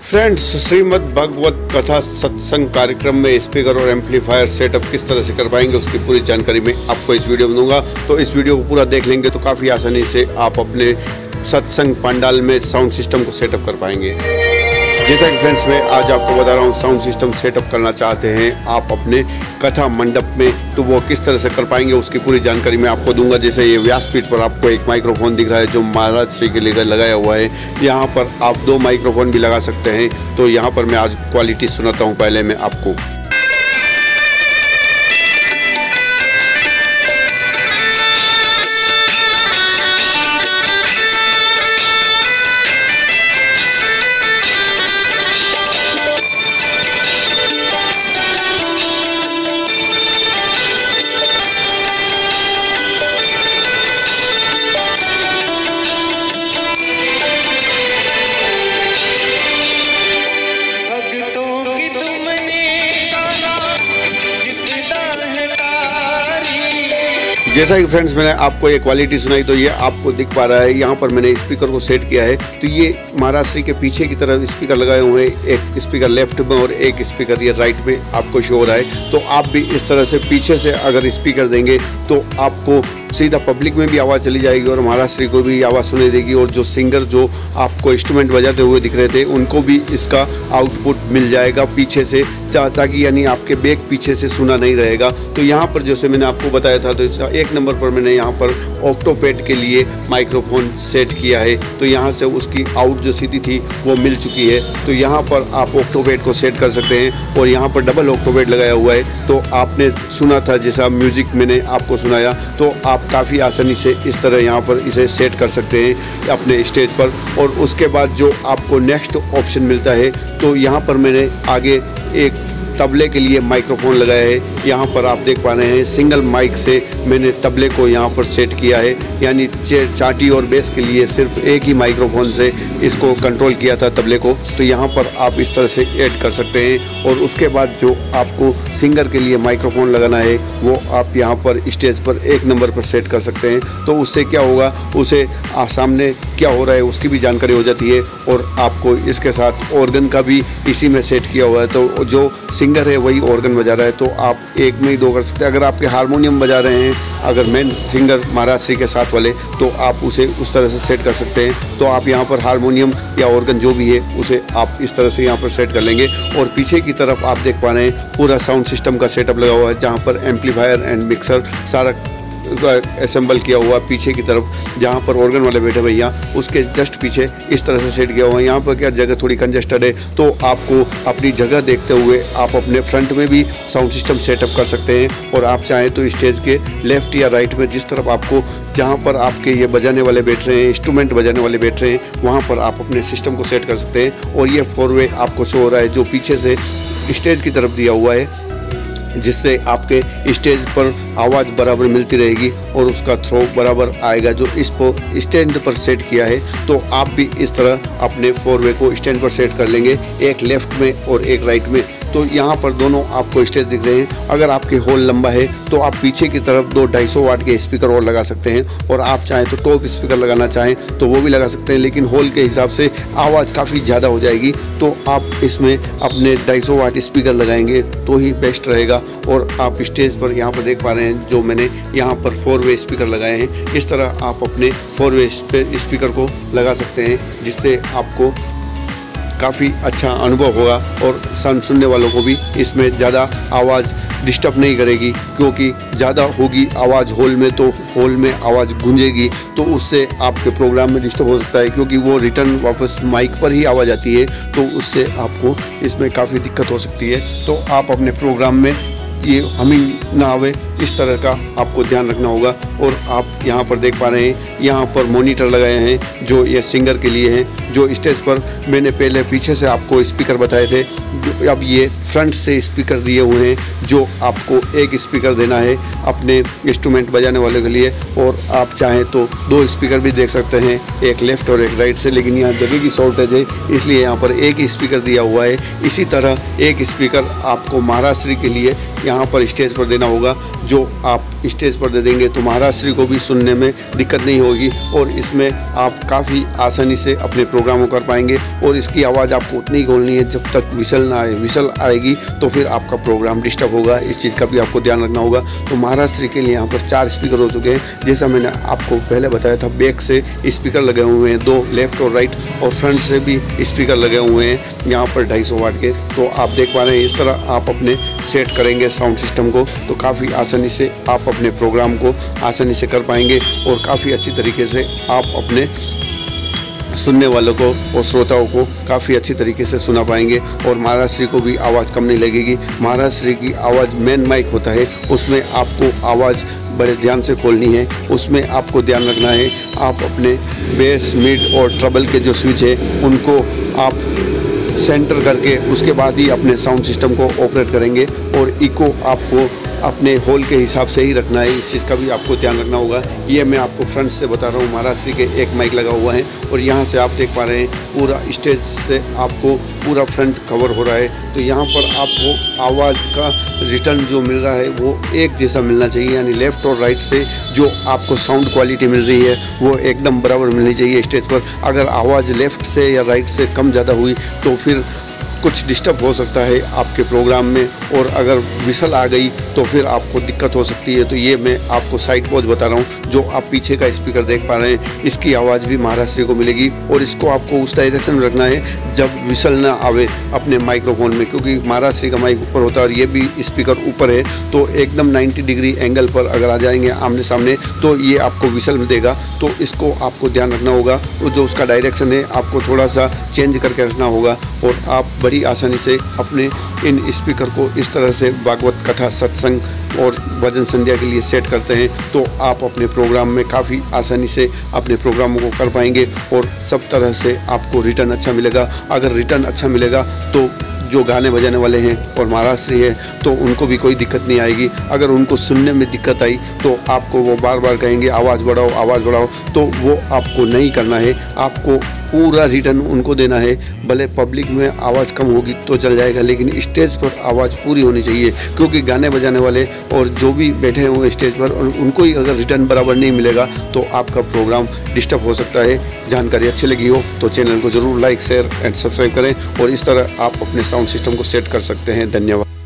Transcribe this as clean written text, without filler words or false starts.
Friends, Shrimad Bhagavat कथा सत्संग कार्यक्रम में स्पीकर और एम्पलीफायर सेटअप किस तरह से कर पाएंगे उसकी पूरी जानकारी मैं आपको इस वीडियो में दूंगा। तो इस वीडियो को पूरा देख लेंगे तो काफ़ी आसानी से आप अपने सत्संग पंडाल में साउंड सिस्टम को सेटअप कर पाएंगे। जैसा कि फ्रेंड्स मैं आज आपको बता रहा हूँ, साउंड सिस्टम सेटअप करना चाहते हैं आप अपने कथा मंडप में, तो वो किस तरह से कर पाएंगे उसकी पूरी जानकारी मैं आपको दूंगा। जैसे ये व्यासपीठ पर आपको एक माइक्रोफोन दिख रहा है जो महाराज श्री के लिए लगाया हुआ है। यहाँ पर आप 2 माइक्रोफोन भी लगा सकते हैं। तो यहाँ पर मैं आज क्वालिटी सुनाता हूँ पहले मैं आपको। जैसा कि फ्रेंड्स मैंने आपको ये क्वालिटी सुनाई तो ये आपको दिख पा रहा है। यहाँ पर मैंने स्पीकर को सेट किया है तो ये महाराज श्री के पीछे की तरफ स्पीकर लगाए हुए हैं। एक स्पीकर लेफ्ट में और एक स्पीकर ये राइट में आपको शो हो रहा है। तो आप भी इस तरह से पीछे से अगर स्पीकर देंगे तो आपको सीधा पब्लिक में भी आवाज़ चली जाएगी और महाराज श्री को भी आवाज़ सुनाई देगी। और जो सिंगर जो आपको इंस्ट्रूमेंट बजाते हुए दिख रहे थे उनको भी इसका आउटपुट मिल जाएगा पीछे से, ताकि यानी आपके बैक पीछे से सुना नहीं रहेगा। तो यहाँ पर जैसे मैंने आपको बताया था तो एक नंबर पर मैंने यहाँ पर ऑक्टोपैड के लिए माइक्रोफोन सेट किया है। तो यहाँ से उसकी आउट जो सीधी थी वो मिल चुकी है। तो यहाँ पर आप ऑक्टोपैड को सेट कर सकते हैं और यहाँ पर डबल ऑक्टोपैड लगाया हुआ है। तो आपने सुना था जैसा म्यूजिक मैंने आपको सुनाया, तो आप काफ़ी आसानी से इस तरह यहाँ पर इसे सेट कर सकते हैं अपने स्टेज पर। और उसके बाद जो आपको नेक्स्ट ऑप्शन मिलता है तो यहाँ पर मैंने आगे एक तबले के लिए माइक्रोफोन लगाया है। यहाँ पर आप देख पा रहे हैं सिंगल माइक से मैंने तबले को यहाँ पर सेट किया है, यानी चाटी और बेस के लिए सिर्फ एक ही माइक्रोफोन से इसको कंट्रोल किया था तबले को। तो यहाँ पर आप इस तरह से ऐड कर सकते हैं। और उसके बाद जो आपको सिंगर के लिए माइक्रोफोन लगाना है वो आप यहाँ पर स्टेज पर 1 नंबर पर सेट कर सकते हैं। तो उससे क्या होगा, उसे सामने क्या हो रहा है उसकी भी जानकारी हो जाती है। और आपको इसके साथ ऑर्गन का भी इसी में सेट किया हुआ है। तो जो सिंगर है वही ऑर्गन बजा रहा है तो आप एक में ही 2 कर सकते हैं। अगर आपके हारमोनियम बजा रहे हैं, अगर मेन सिंगर महाराज श्री के साथ वाले, तो आप उसे उस तरह से सेट कर सकते हैं। तो आप यहाँ पर हारमोनियम या ऑर्गन जो भी है उसे आप इस तरह से यहाँ पर सेट कर लेंगे। और पीछे की तरफ आप देख पा रहे हैं पूरा साउंड सिस्टम का सेटअप लगा हुआ है जहाँ पर एम्पलीफायर एंड मिक्सर सारा असेंबल किया हुआ। पीछे की तरफ जहाँ पर ऑर्गन वाले बैठे भैया उसके जस्ट पीछे इस तरह से सेट किया हुआ है। यहाँ पर क्या जगह थोड़ी कंजेस्टेड है तो आपको अपनी जगह देखते हुए आप अपने फ्रंट में भी साउंड सिस्टम सेटअप कर सकते हैं। और आप चाहें तो स्टेज के लेफ्ट या राइट में जिस तरफ आपको, जहाँ पर आपके ये बजाने वाले बैठ रहे हैं, इंस्ट्रूमेंट बजाने वाले बैठ रहे हैं, वहाँ पर आप अपने सिस्टम को सेट कर सकते हैं। और ये 4 वे आपको शो हो रहा है जो पीछे से स्टेज की तरफ दिया हुआ है, जिससे आपके स्टेज पर आवाज़ बराबर मिलती रहेगी और उसका थ्रो बराबर आएगा जो इसको स्टैंड पर सेट किया है। तो आप भी इस तरह अपने 4 वे को स्टैंड पर सेट कर लेंगे, एक लेफ्ट में और एक राइट में। तो यहाँ पर दोनों आपको स्टेज दिख रहे हैं। अगर आपके हॉल लंबा है तो आप पीछे की तरफ 2 250 वाट के स्पीकर और लगा सकते हैं। और आप चाहें तो टॉप स्पीकर लगाना चाहें तो वो भी लगा सकते हैं, लेकिन हॉल के हिसाब से आवाज़ काफ़ी ज़्यादा हो जाएगी। तो आप इसमें अपने 250 वाट स्पीकर लगाएंगे तो ही बेस्ट रहेगा। और आप स्टेज पर यहाँ पर देख पा रहे हैं जो मैंने यहाँ पर 4 वे स्पीकर लगाए हैं। इस तरह आप अपने 4 वे स्पीकर को लगा सकते हैं, जिससे आपको काफ़ी अच्छा अनुभव होगा और सुनने वालों को भी इसमें ज़्यादा आवाज़ डिस्टर्ब नहीं करेगी। क्योंकि ज़्यादा होगी आवाज़ हॉल में तो हॉल में आवाज़ गूंजेगी तो उससे आपके प्रोग्राम में डिस्टर्ब हो सकता है, क्योंकि वो रिटर्न वापस माइक पर ही आवाज़ आती है। तो उससे आपको इसमें काफ़ी दिक्कत हो सकती है। तो आप अपने प्रोग्राम में ये हमिंग ना आवे इस तरह का आपको ध्यान रखना होगा। और आप यहाँ पर देख पा रहे हैं यहाँ पर मॉनिटर लगाए हैं जो ये सिंगर के लिए हैं। जो स्टेज पर मैंने पहले पीछे से आपको स्पीकर बताए थे, जो अब ये फ्रंट से स्पीकर दिए हुए हैं जो आपको एक स्पीकर देना है अपने इंस्ट्रूमेंट बजाने वाले के लिए। और आप चाहें तो 2 स्पीकर भी देख सकते हैं, एक लेफ्ट और एक राइट से, लेकिन यहाँ जगह की शॉर्टेज है इसलिए यहाँ पर एक ही स्पीकर दिया हुआ है। इसी तरह एक स्पीकर आपको महाराज श्री के लिए यहाँ पर स्टेज पर देना होगा जो आप स्टेज पर दे देंगे तो महाराष्ट्री को भी सुनने में दिक्कत नहीं होगी और इसमें आप काफ़ी आसानी से अपने प्रोग्रामों कर पाएंगे। और इसकी आवाज़ आपको उतनी खोलनी है जब तक विसल ना आए। विसल आएगी तो फिर आपका प्रोग्राम डिस्टर्ब होगा, इस चीज़ का भी आपको ध्यान रखना होगा। तो महाराष्ट्री के लिए यहाँ पर 4 स्पीकर हो चुके हैं। जैसा मैंने आपको पहले बताया था, बैक से स्पीकर लगे हुए हैं 2, लेफ्ट और राइट, और फ्रंट से भी स्पीकर लगे हुए हैं यहाँ पर 250 वाट के। तो आप देख पा रहे हैं, इस तरह आप अपने सेट करेंगे साउंड सिस्टम को तो काफ़ी आसानी से आप अपने प्रोग्राम को आसानी से कर पाएंगे और काफ़ी अच्छी तरीके से आप अपने सुनने वालों को और श्रोताओं को काफ़ी अच्छी तरीके से सुना पाएंगे। और महाराष्ट्री को भी आवाज़ कम नहीं लगेगी। महाराष्ट्री की आवाज़ मेन माइक होता है, उसमें आपको आवाज़ बड़े ध्यान से खोलनी है, उसमें आपको ध्यान रखना है। आप अपने बेस, मिड और ट्रबल के जो स्विच है उनको आप सेंटर करके उसके बाद ही अपने साउंड सिस्टम को ऑपरेट करेंगे। और इको आपको अपने होल के हिसाब से ही रखना है, इस चीज़ का भी आपको ध्यान रखना होगा। ये मैं आपको फ्रंट से बता रहा हूँ, महाराष्ट्री के एक माइक लगा हुआ है और यहाँ से आप देख पा रहे हैं पूरा स्टेज से आपको पूरा फ्रंट कवर हो रहा है। तो यहाँ पर आपको आवाज़ का रिटर्न जो मिल रहा है वो एक जैसा मिलना चाहिए, यानी लेफ़्ट और राइट से जो आपको साउंड क्वालिटी मिल रही है वो एकदम बराबर मिलनी चाहिए स्टेज पर। अगर आवाज़ लेफ़्ट से या राइट से कम ज़्यादा हुई तो फिर कुछ डिस्टर्ब हो सकता है आपके प्रोग्राम में, और अगर विसल आ गई तो फिर आपको दिक्कत हो सकती है। तो ये मैं आपको साइड वॉच बता रहा हूँ। जो आप पीछे का स्पीकर देख पा रहे हैं, इसकी आवाज़ भी महाराष्ट्री को मिलेगी और इसको आपको उस डायरेक्शन में रखना है जब विसल ना आवे अपने माइक्रोफोन में, क्योंकि महाराष्ट्री का माइक ऊपर होता है और ये भी स्पीकर ऊपर है। तो एकदम 90 डिग्री एंगल पर अगर आ जाएंगे आमने सामने तो ये आपको विसल में देगा। तो इसको आपको ध्यान रखना होगा। तो जो उसका डायरेक्शन है आपको थोड़ा सा चेंज करके रखना होगा और आप बड़ी आसानी से अपने इन स्पीकर को इस तरह से भागवत कथा, सत्संग और भजन संध्या के लिए सेट करते हैं तो आप अपने प्रोग्राम में काफ़ी आसानी से अपने प्रोग्रामों को कर पाएंगे और सब तरह से आपको रिटर्न अच्छा मिलेगा। अगर रिटर्न अच्छा मिलेगा तो जो गाने बजाने वाले हैं और महाराष्ट्री है तो उनको भी कोई दिक्कत नहीं आएगी। अगर उनको सुनने में दिक्कत आई तो आपको वो बार बार कहेंगे आवाज़ बढ़ाओ, तो वो आपको नहीं करना है। आपको पूरा रिटर्न उनको देना है। भले पब्लिक में आवाज़ कम होगी तो चल जाएगा, लेकिन स्टेज पर आवाज़ पूरी होनी चाहिए, क्योंकि गाने बजाने वाले और जो भी बैठे हुए स्टेज पर उनको ही अगर रिटर्न बराबर नहीं मिलेगा तो आपका प्रोग्राम डिस्टर्ब हो सकता है। जानकारी अच्छी लगी हो तो चैनल को ज़रूर लाइक, शेयर एंड सब्सक्राइब करें और इस तरह आप अपने साउंड सिस्टम को सेट कर सकते हैं। धन्यवाद।